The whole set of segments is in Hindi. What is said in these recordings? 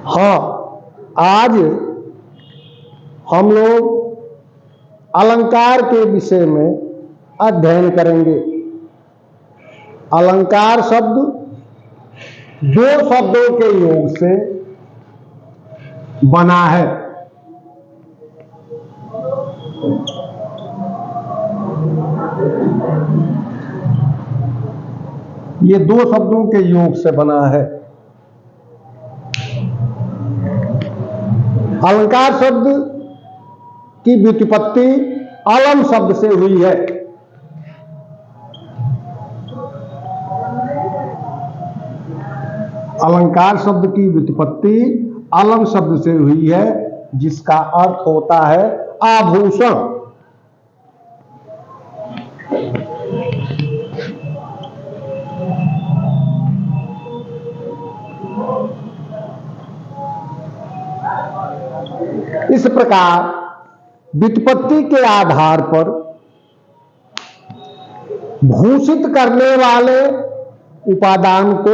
हाँ, आज हम लोग अलंकार के विषय में अध्ययन करेंगे। अलंकार शब्द दो शब्दों के योग से बना है। ये दो शब्दों के योग से बना है। अलंकार शब्द की व्युत्पत्ति अलम शब्द से हुई है। अलंकार शब्द की व्युत्पत्ति अलम शब्द से हुई है, जिसका अर्थ होता है आभूषण। इस प्रकार व्युत्पत्ति के आधार पर भूषित करने वाले उपादान को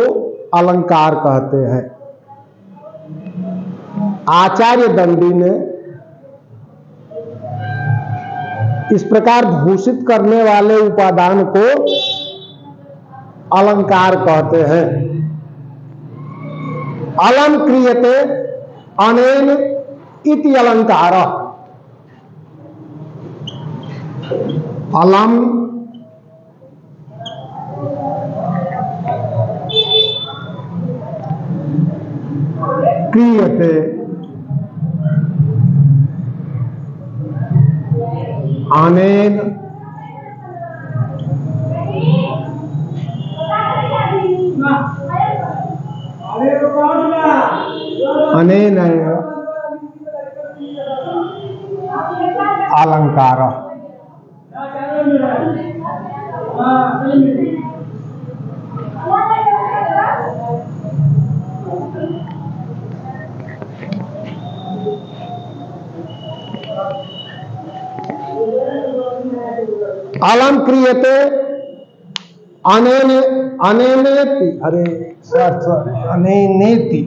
अलंकार कहते हैं। आचार्य दंडी ने इस प्रकार भूषित करने वाले उपादान को अलंकार कहते हैं। अलम क्रियते अनेन इति अलंकार। अलम क्रियते अनेन अनेन अलंकार। अलम क्रियते अनेनेति, अरे अनेनेति,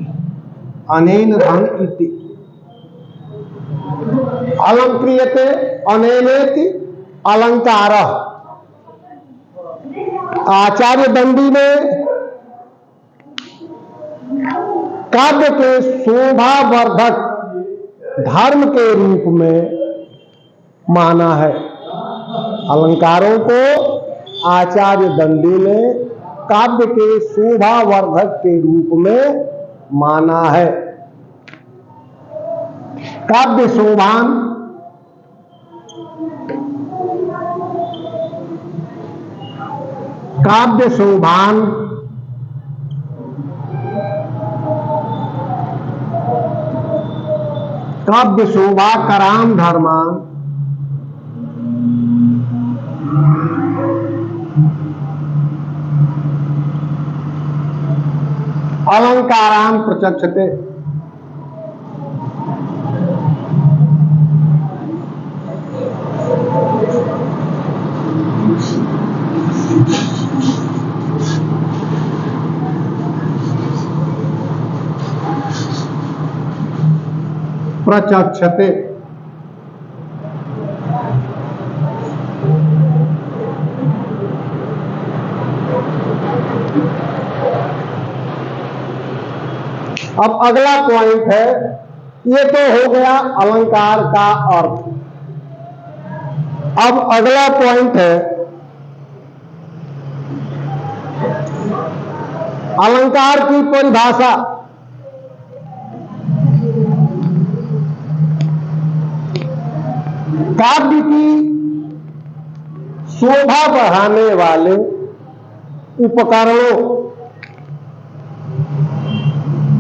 अनेन धन इति। अलम क्रियते अनेनेति अलंकार। आचार्य दंडी ने काव्य के शोभावर्धक धर्म के रूप में माना है। अलंकारों को आचार्य दंडी ने काव्य के शोभावर्धक के रूप में माना है। काव्य शोभान काव्य शोभान काव्य शोभा कराम धर्मान अलंकारान प्रचक्षते। प्रचक्षते अब अगला पॉइंट है, ये तो हो गया अलंकार का अर्थ। अब अगला पॉइंट है अलंकार की परिभाषा। काव्य की शोभा बढ़ाने वाले उपकरणों,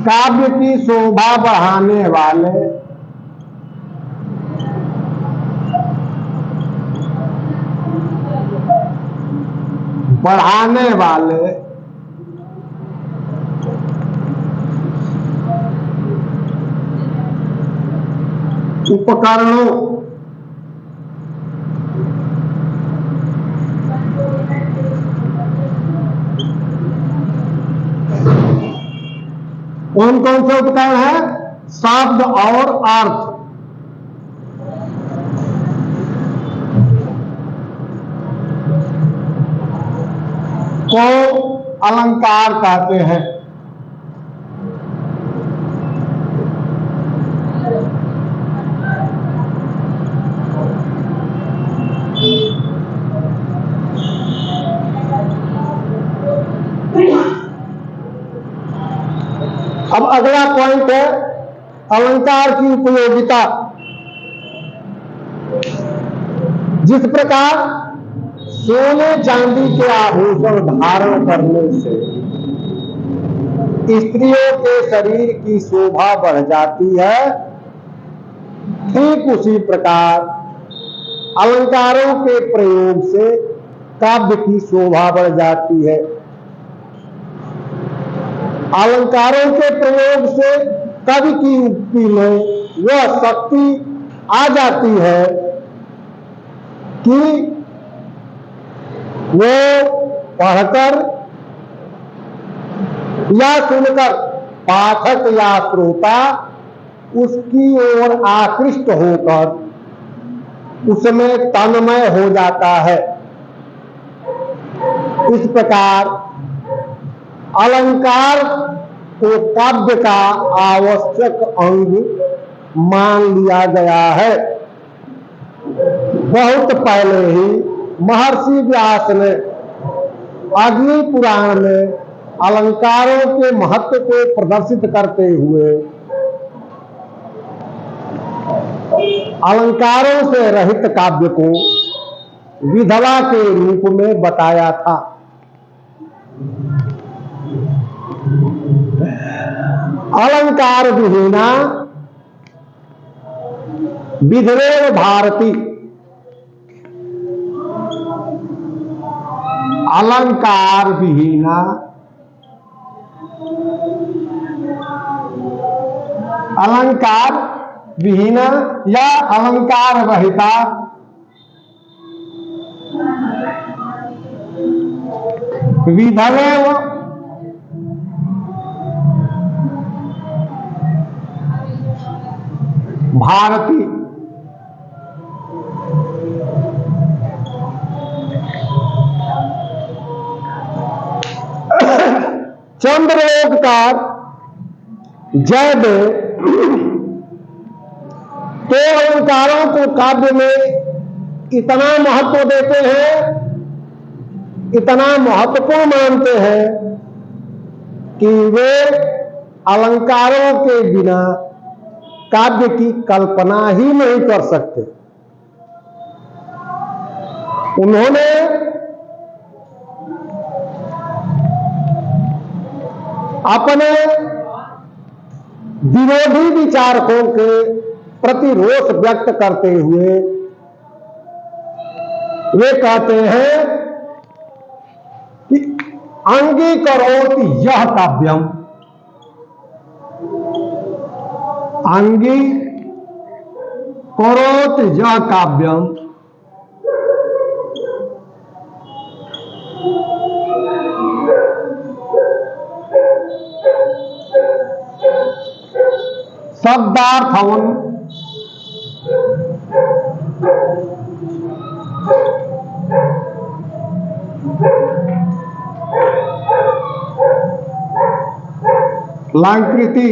काव्य की शोभा बढ़ाने वाले उपकरणों कौन कौन से उपकरण है? शब्द और अर्थ। को अलंकार कहते हैं। अब अगला पॉइंट है अलंकार की उपयोगिता। जिस प्रकार सोने चांदी के आभूषण धारण करने से स्त्रियों के शरीर की शोभा बढ़ जाती है, ठीक उसी प्रकार अलंकारों के प्रयोग से काव्य की शोभा बढ़ जाती है। अलंकारों के प्रयोग से कवि की उक्ति में वह शक्ति आ जाती है कि वो पढ़कर या सुनकर पाठक या श्रोता उसकी ओर आकृष्ट होकर उसमें तन्मय हो जाता है। इस प्रकार अलंकार को काव्य का आवश्यक अंग मान लिया गया है। बहुत पहले ही महर्षि व्यास ने अग्नि पुराण में अलंकारों के महत्व को प्रदर्शित करते हुए अलंकारों से रहित काव्य को विधवा के रूप में बताया था। अलंकार विहीना विधवेव भारती। अलंकार विहीना अलंकार विहीना या अलंकार रहिता विधवेव भारती। चंद्रलोककार जयदेव तो अलंकारों को काव्य में इतना महत्व देते हैं, इतना महत्वपूर्ण मानते हैं कि वे अलंकारों के बिना काव्य की कल्पना ही नहीं कर सकते। उन्होंने अपने विरोधी विचारकों के प्रति रोष व्यक्त करते हुए वे कहते हैं कि अंगीकरोति यह काव्यम, अंगीकरोति यह काव्यम शब्दार्थवन लांकृति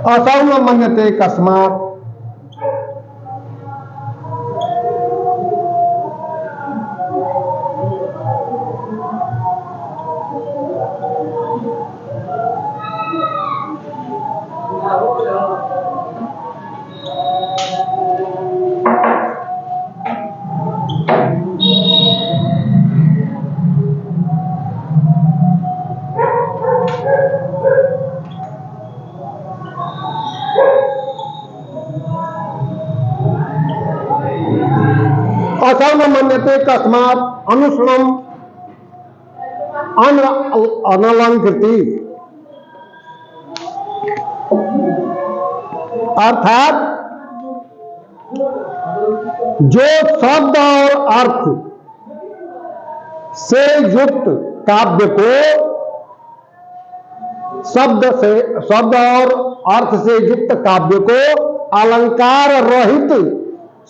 असौ न मन्यते कस्मात्। असौ न मन्यते कस्मात् अनुष्णम अनलंकृति। अर्थात जो शब्द और अर्थ से युक्त काव्य को शब्द और अर्थ से युक्त काव्य को अलंकार रहित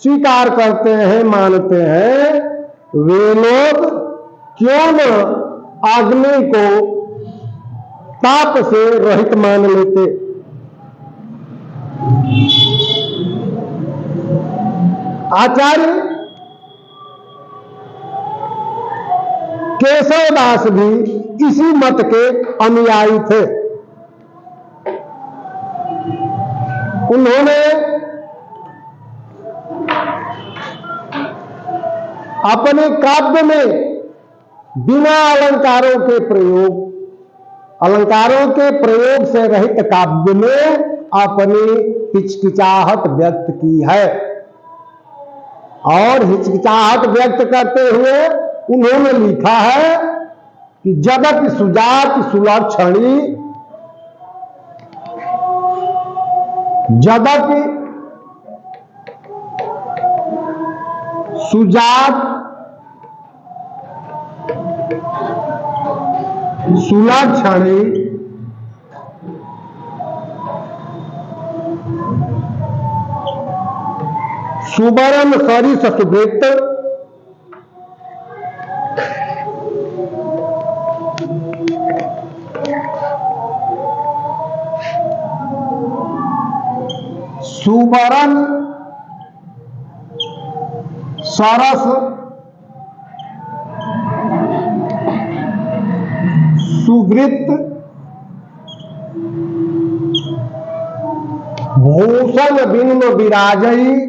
स्वीकार करते हैं, मानते हैं, वे लोग क्यों न अग्नि को ताप से रहित मान लेते। आचार्य केशवदास भी इसी मत के अनुयायी थे। उन्होंने अपने काव्य में बिना अलंकारों के प्रयोग से रहित काव्य में अपनी हिचकिचाहट व्यक्त की है। और हिचकिचाहट व्यक्त करते हुए उन्होंने लिखा है कि जगत सुजात सुलक्षणी, जगत सुजात सुलक्षणी सुवर्ण सरिस सुवृत्त सुवर्ण सरस सुवृत्त भूषण बिन्म विराजई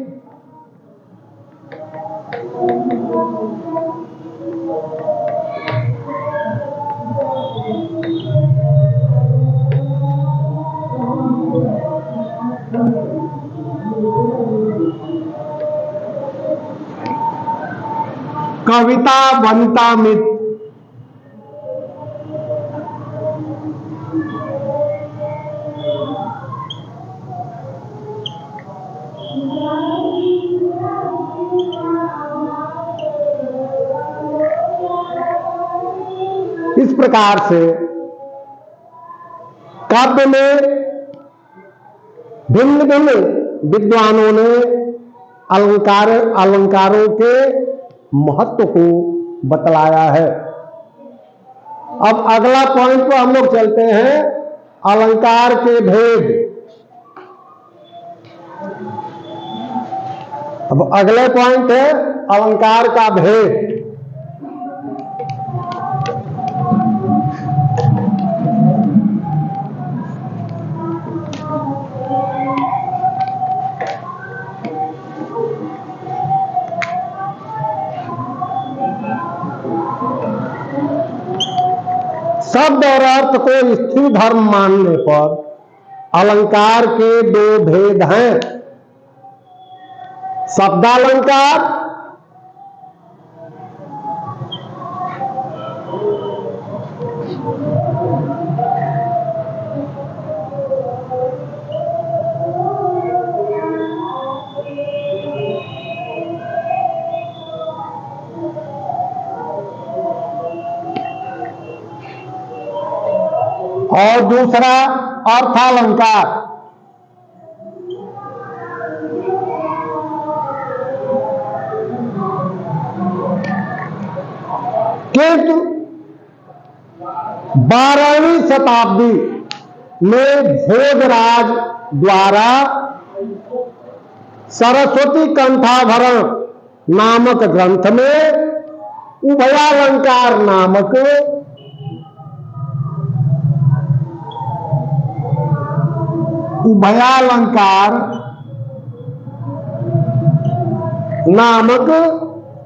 कविता वनिता मित। इस प्रकार से काव्य में भिन्न भिन्न विद्वानों ने अलंकारों के महत्व को बतलाया है। अब अगला पॉइंट पर हम लोग चलते हैं, अलंकार के भेद। अब अगले पॉइंट है अलंकार का भेद। शब्द और अर्थ को स्थिर धर्म मानने पर अलंकार के दो भेद हैं, शब्दालंकार और दूसरा अर्थालंकार। किंतु 12वीं शताब्दी में भोजराज द्वारा सरस्वती कंठाभरण नामक ग्रंथ में उभयालंकार नामक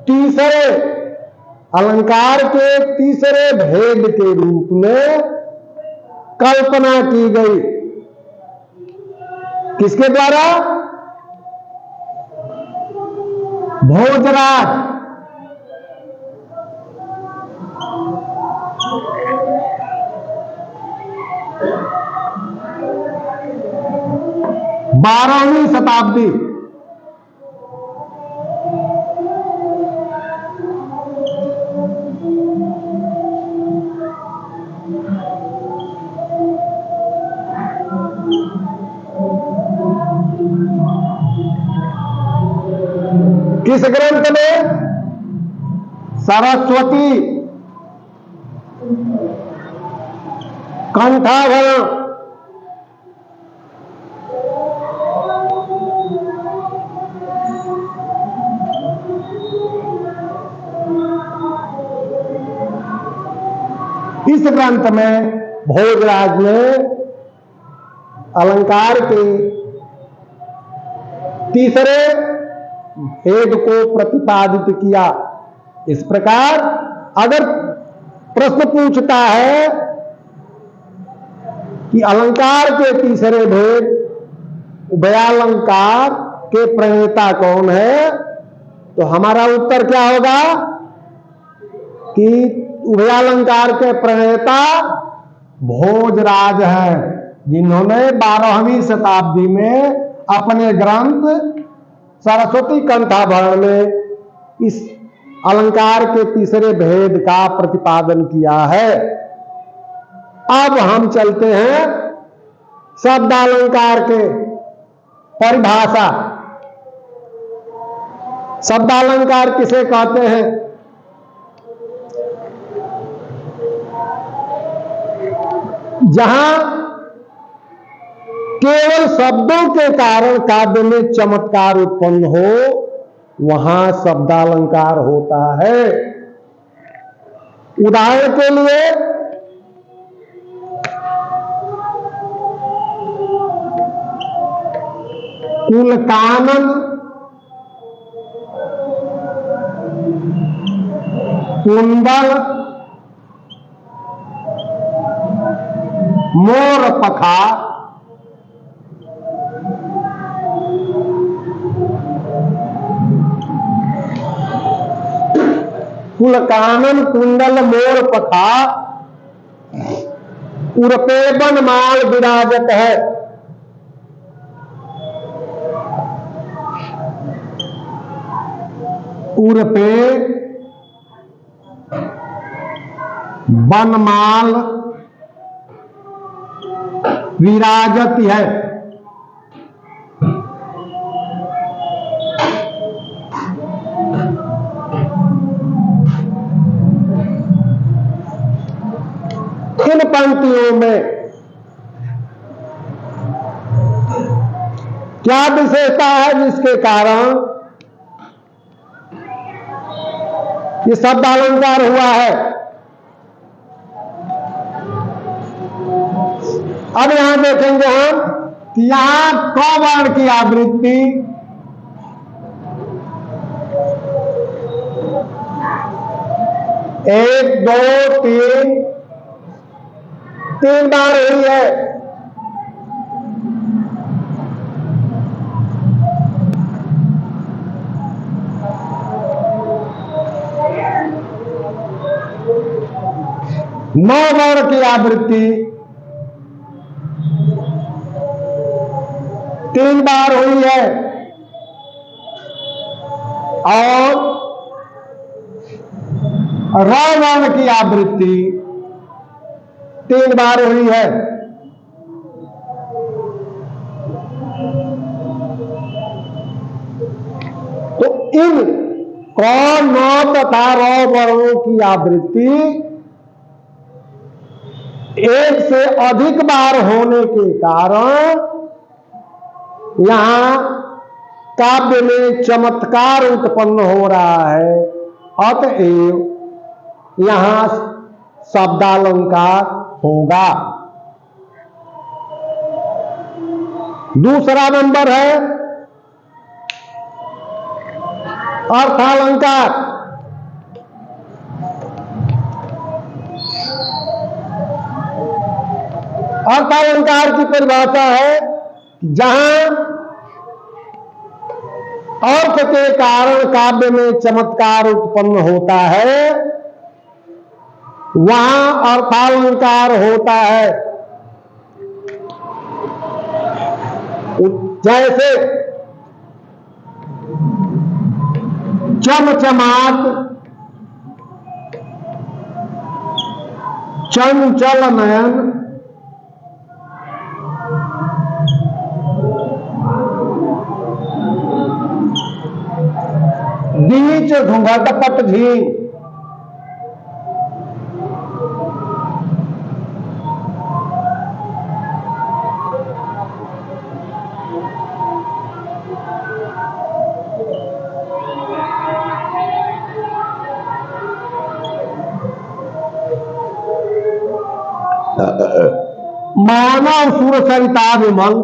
तीसरे अलंकार के तीसरे भेद के रूप में कल्पना की गई। किसके द्वारा? भोजराज। बारहवीं शताब्दी किस ग्रंथ में? सरस्वती कंठाभरण। इस ग्रंथ में भोजराज ने अलंकार के तीसरे भेद को प्रतिपादित किया। इस प्रकार अगर प्रश्न पूछता है कि अलंकार के तीसरे भेद उभयालंकार के प्रणेता कौन है, तो हमारा उत्तर क्या होगा कि उभयालंकार के प्रणेता भोजराज है, जिन्होंने 12वीं शताब्दी में अपने ग्रंथ सरस्वती कंठाभरण में इस अलंकार के तीसरे भेद का प्रतिपादन किया है। अब हम चलते हैं शब्दालंकार के परिभाषा। शब्दालंकार किसे कहते हैं? जहां केवल शब्दों के कारण काव्य में चमत्कार उत्पन्न हो, वहां शब्दालंकार होता है। उदाहरण के लिए कुलकानन, कुंडल, मोर पखा, कुलकानन, कुंडल, मोर पखा उर्पे बनमाल विराजत है। उर्पे बनमाल विराजत है। इन पंक्तियों में क्या विशेषता है जिसके कारण ये शब्द अलंकार हुआ है? अब यहां देखेंगे हम कि यहां क वर्ण की आवृत्ति एक, दो, तीन बार हुई है। नौ वर्ण की आवृत्ति 3 बार हुई है और र वर्ण की आवृत्ति 3 बार हुई है। तो इन क, न तथा र वर्णों की आवृत्ति एक से अधिक बार होने के कारण यहां काव्य में चमत्कार उत्पन्न हो रहा है। अतएव यहां शब्दालंकार होगा। दूसरा नंबर है अर्थालंकार। अर्थालंकार की परिभाषा है जहां अर्थ के कारण काव्य में चमत्कार उत्पन्न होता है, वहां अर्थालंकार होता है। जैसे चमचमात, चंचल नयन बीच घूंघट पट झील। मानव सुर सरिता विमल।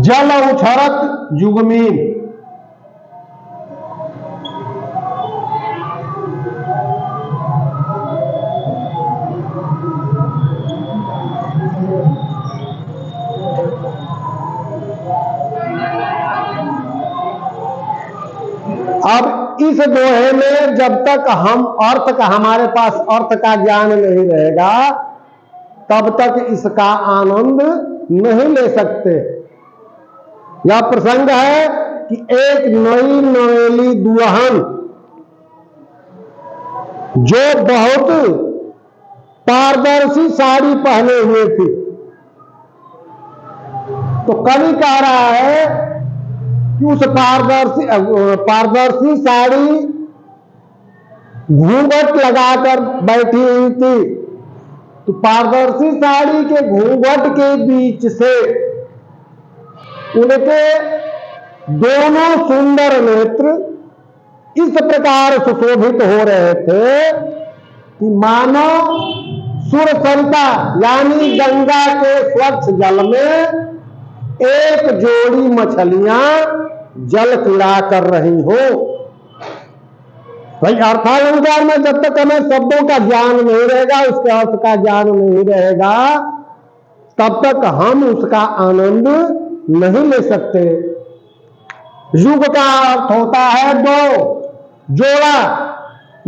जल उछरत युगमीन। अब इस दोहे में जब तक हम अर्थ का हमारे पास अर्थ का ज्ञान नहीं रहेगा तब तक इसका आनंद नहीं ले सकते। यह प्रसंग है कि एक नई नवेली दुल्हन जो बहुत पारदर्शी साड़ी पहने हुए थी, तो कवि कह रहा है कि उस पारदर्शी साड़ी घूंघट लगाकर बैठी हुई थी, तो पारदर्शी साड़ी के घूंघट के बीच से उनके दोनों सुंदर नेत्र इस प्रकार सुशोभित हो रहे थे कि मानो सुर सरिता यानी गंगा के स्वच्छ जल में एक जोड़ी मछलियां जल क्रीड़ा कर रही हो। भाई अर्थालंकार में जब तक हमें शब्दों का ज्ञान नहीं रहेगा, उसके अर्थ का ज्ञान नहीं रहेगा, तब तक हम उसका आनंद नहीं ले सकते। युग का अर्थ होता है दो, जोड़ा,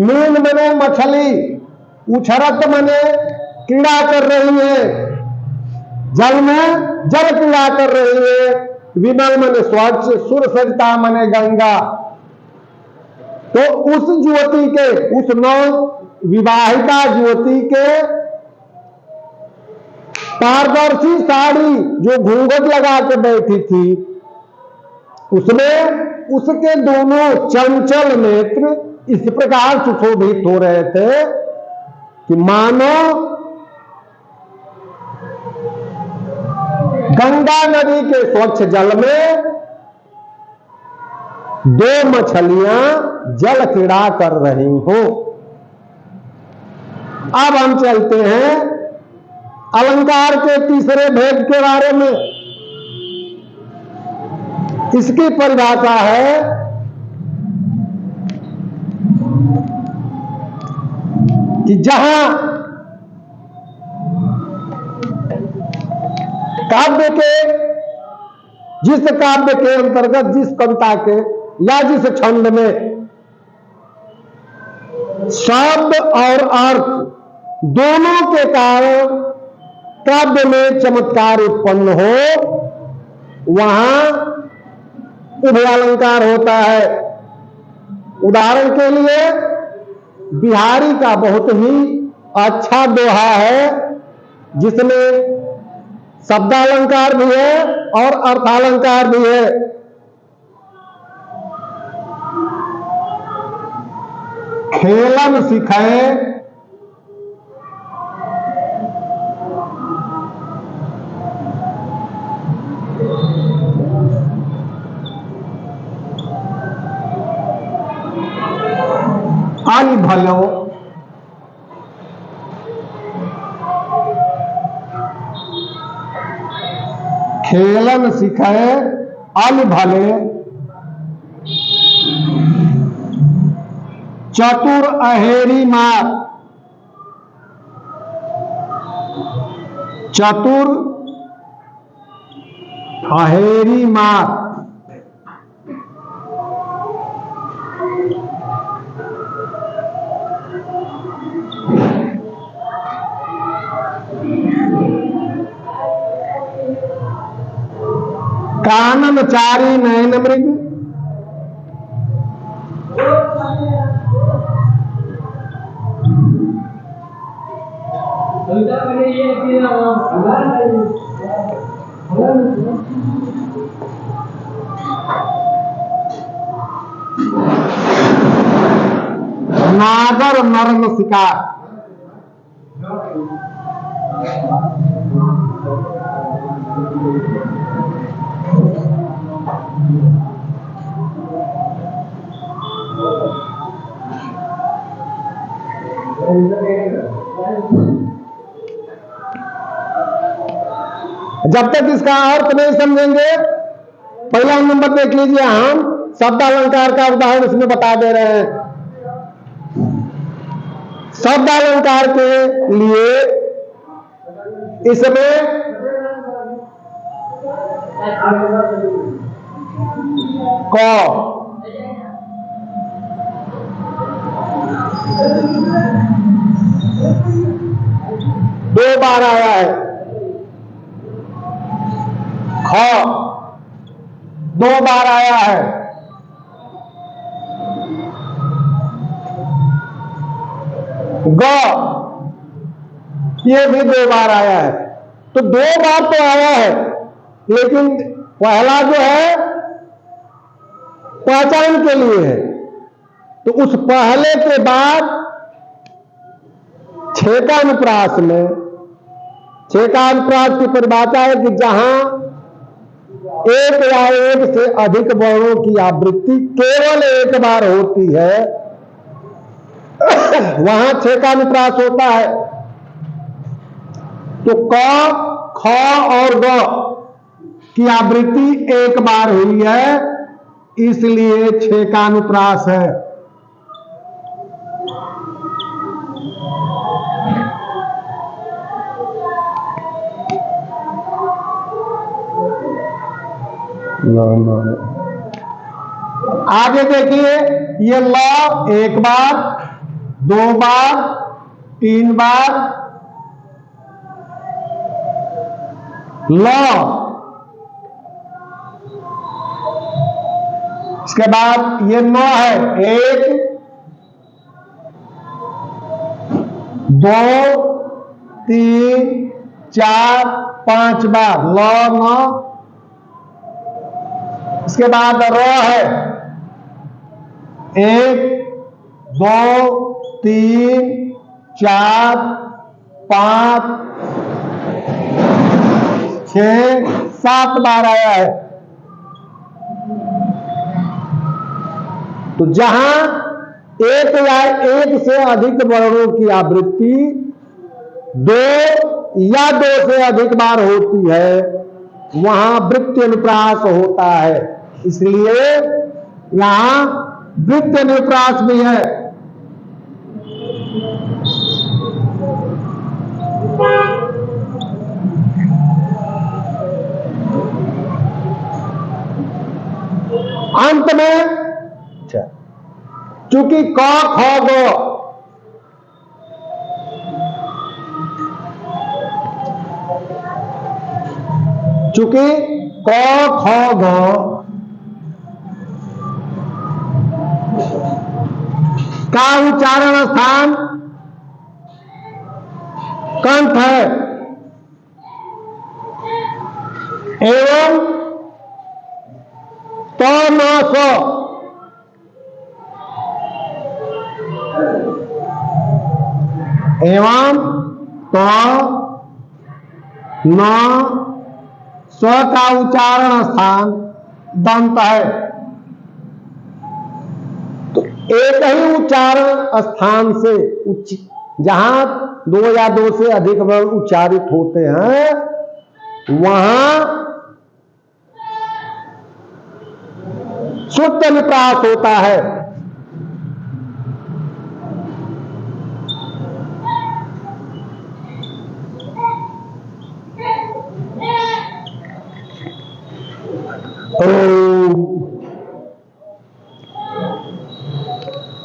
मीन मने मछली, उछरत मने क्रीड़ा कर रही है, जल में जल क्रीड़ा कर रही है, विमल मने स्वच्छ, सुर सरिता मने गंगा। तो उस युवती के, उस नव विवाहिता युवती के पारदर्शी साड़ी जो घूंघट लगा के बैठी थी, उसमें उसके दोनों चंचल नेत्र इस प्रकार सुशोभित हो रहे थे कि मानो गंगा नदी के स्वच्छ जल में दो मछलियां जल क्रीड़ा कर रही हो। अब हम चलते हैं अलंकार के तीसरे भेद के बारे में। इसकी परिभाषा है कि जहां काव्य के, जिस काव्य के अंतर्गत, जिस कविता के या जिस छंद में शब्द और अर्थ दोनों के कारण काव्य में चमत्कार उत्पन्न हो, वहां उभयालंकार होता है। उदाहरण के लिए बिहारी का बहुत ही अच्छा दोहा है जिसमें शब्दालंकार भी है और अर्थालंकार भी है। खेलन सिखाए आई भलो, खेलन सिखाए अल भले, चतुर अहेरी मार, चतुर अहेरी मार। काननचारी नयन मृग, नागर नर्म शिकार। जब तक इसका अर्थ नहीं समझेंगे, पहला नंबर देख लीजिए, हम शब्द अलंकार का उदाहरण इसमें बता दे रहे हैं। शब्द अलंकार के लिए इसमें क, दो बार आया है, ख दो बार आया है, ग ये भी दो बार आया है। तो दो बार तो आया है, लेकिन पहला जो है पहचान के लिए है। तो उस पहले के बाद छेकानुप्रास में, छेकानुप्रास की परिभाषा है कि जहां एक या एक से अधिक वर्णों की आवृत्ति केवल एक बार होती है, वहां छेकानुप्रास होता है। तो क, ख और ग की आवृत्ति एक बार हुई है, इसलिए छेकानुप्रास है। आगे देखिए, ये ल एक बार, दो बार, तीन बार, ल, इसके बाद ये न है, एक, दो, तीन, चार, पांच बार ल न। इसके बाद र है, एक, दो, तीन, चार, पांच, छह, सात बार आया है। तो जहां एक या एक से अधिक वर्णों की आवृत्ति दो या दो से अधिक बार होती है, वहां वृत्ति अनुप्रास होता है। इसलिए यहां वृत्ति अनुप्रास भी है। अंत में चूंकि क, ख, ग चूंकि क, ख, ग का उच्चारण स्थान कंठ है, एवं त, न, स एवं त, न, स का उच्चारण स्थान दंत है। तो एक ही उच्चारण स्थान से जहां दो या दो से अधिक वर्ण उच्चारित होते हैं, वहां शुद्ध अनुप्रास होता है।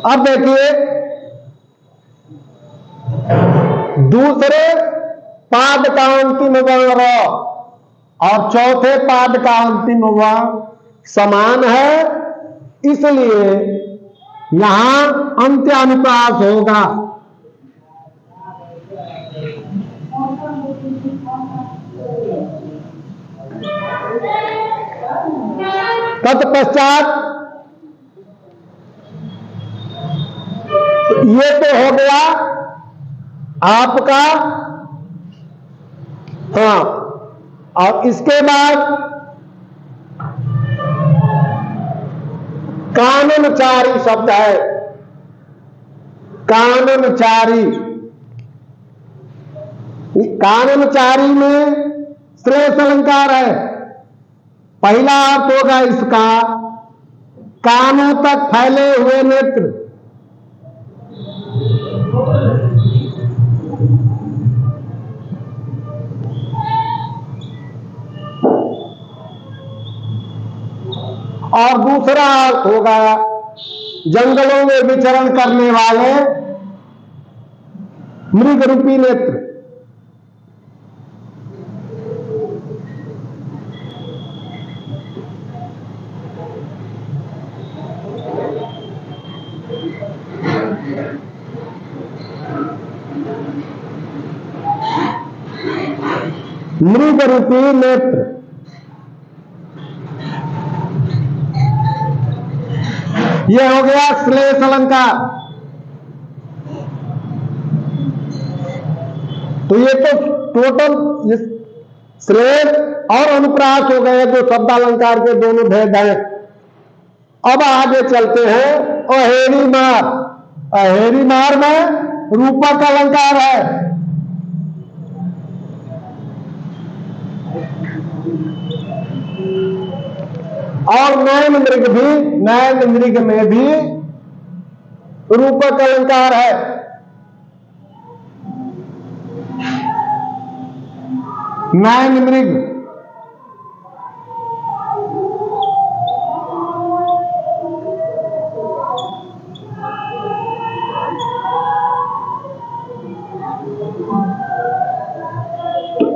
अब देखिए, दूसरे पाद का अंतिम वर्ण र, और चौथे पाद का अंतिम वर्ण समान है, इसलिए यहां अंत्यानुप्रास होगा। तत्पश्चात ये तो हो गया आपका, हाँ, और इसके बाद काननचारी शब्द है। काननचारी, काननचारी में श्लेष अलंकार है। पहला अर्थ होगा इसका कानों तक फैले हुए नेत्र। और दूसरा अर्थ होगा जंगलों में विचरण करने वाले मृग रूपी नेत्र। मृग रूपी नेत्र, यह हो गया श्लेष अलंकार। तो ये तो टोटल श्लेष और अनुप्रास हो गए जो शब्द अलंकार के दोनों भेद हैं। अब आगे चलते हैं अहेरी मार। अहेरी मार में रूपक अलंकार है। और नैन मृग में भी रूपक अलंकार है। नैन मृग,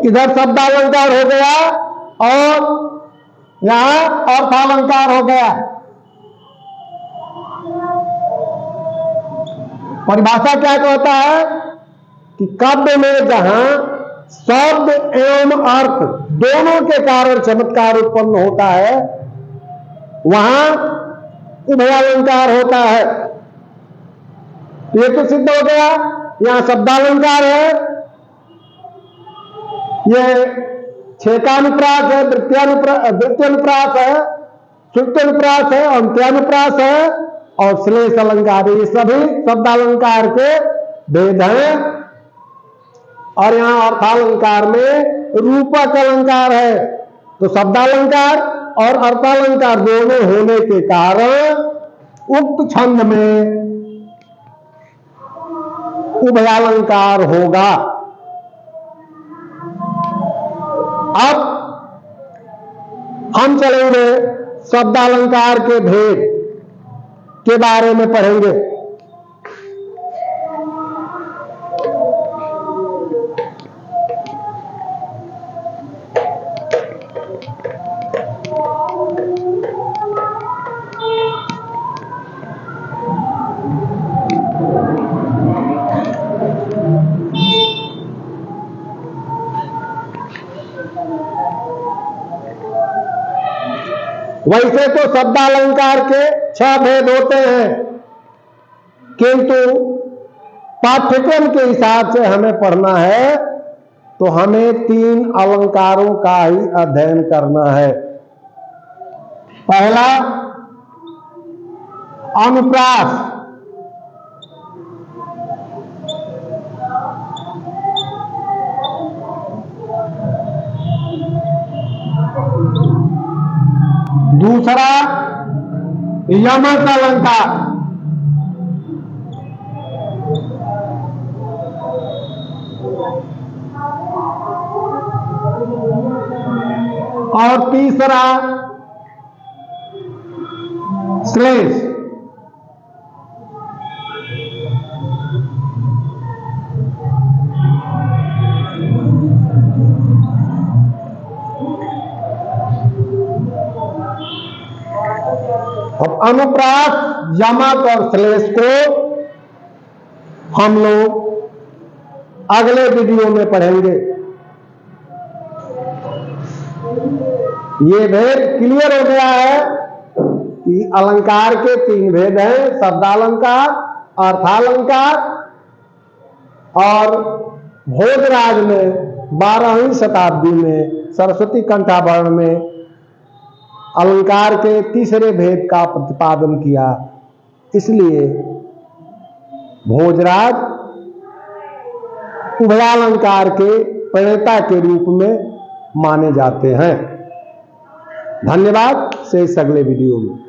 इधर शब्दालंकार हो गया और यहां अर्थालंकार हो गया। परिभाषा क्या कहता है कि काव्य में जहां शब्द एवं अर्थ दोनों के कारण चमत्कार उत्पन्न होता है वहां उभयालंकार होता है। ये तो सिद्ध हो गया। यहां शब्दालंकार है, ये छेकानुप्रास है, द्वितीयानुप्रास है, तृतीयानुप्रास है, अंत्यानुप्रास है और श्लेष अलंकार। ये सभी शब्दालंकार के भेद हैं। और यहां अर्थालंकार में रूपक अलंकार है। तो शब्दालंकार और अर्थालंकार दोनों होने के कारण उक्त छंद में उभयालंकार होगा। अब हम चलेंगे शब्दालंकार के भेद के बारे में पढ़ेंगे। वैसे तो शब्दालंकार के 6 भेद होते हैं, किंतु पाठ्यक्रम के हिसाब से हमें पढ़ना है तो हमें 3 अलंकारों का ही अध्ययन करना है। पहला अनुप्रास, दूसरा यमक अलंकार, और तीसरा श्लेष। अब अनुप्रास, यमक और श्लेष को हम लोग अगले वीडियो में पढ़ेंगे। ये भेद क्लियर हो गया है कि अलंकार के 3 भेद हैं, शब्दालंकार, अर्थालंकार और भोजराज में 12वीं शताब्दी में सरस्वती कंठाभरण में अलंकार के तीसरे भेद का प्रतिपादन किया। इसलिए भोजराज उभयालंकार के प्रणेता के रूप में माने जाते हैं। धन्यवाद। से इस अगले वीडियो में